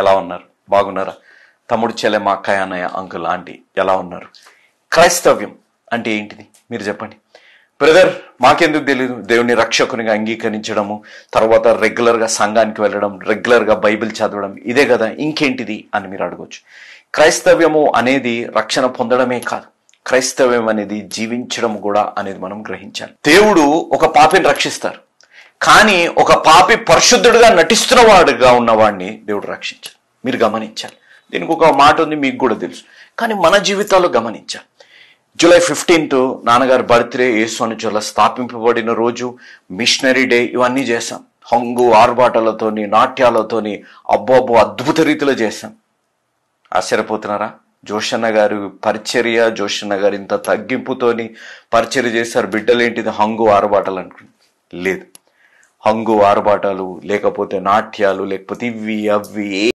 ఎలా ఉన్నారు? బాగున్నారా? తమ్ముడు, చెల్లెమ్మ, అక్కయ్య, అన్నయ్య, అంకుల్, ఆంటీ ఎలా ఉన్నారు? క్రైస్తవ్యం అంటే ఏంటిది మీరు చెప్పండి. బ్రదర్, మాకెందుకు తెలియదు. దేవుని రక్షకునిగా అంగీకరించడము, తర్వాత రెగ్యులర్గా సంఘానికి వెళ్ళడం, రెగ్యులర్గా బైబిల్ చదవడం, ఇదే కదా, ఇంకేంటిది అని మీరు అడగవచ్చు. క్రైస్తవ్యము అనేది రక్షణ పొందడమే కాదు, క్రైస్తవ్యం అనేది జీవించడం కూడా అనేది మనం గ్రహించాలి. దేవుడు ఒక పాపిని రక్షిస్తారు, కానీ ఒక పాపి పరిశుద్ధుడిగా నటిస్తున్న వాడుగా ఉన్నవాడిని దేవుడు రక్షించాలి. మీరు గమనించాలి. దీనికి ఒక మాట ఉంది, మీకు కూడా తెలుసు, కానీ మన జీవితాల్లో గమనించాలి. జూలై 15 నాన్నగారి బర్త్డే, యేసు అనుచరుల స్థాపింపబడిన రోజు, మిషనరీ డే, ఇవన్నీ చేశాం. హంగు ఆర్భాటాలతోని, నాట్యాలతోని, అబ్బో అద్భుత రీతిలో చేశాం. ఆశ్చర్యపోతున్నారా? జోషన్న గారు పరిచర్య, జోషన్న గారు ఇంత తగ్గింపుతోని పరిచర్య చేశారు. బిడ్డలేంటిది హంగు ఆర్భాటాలు అనుకుని లేదు. హంగు ఆర్భాటాలు లేకపోతే నాట్యాలు లేకపోతే ఇవి అవి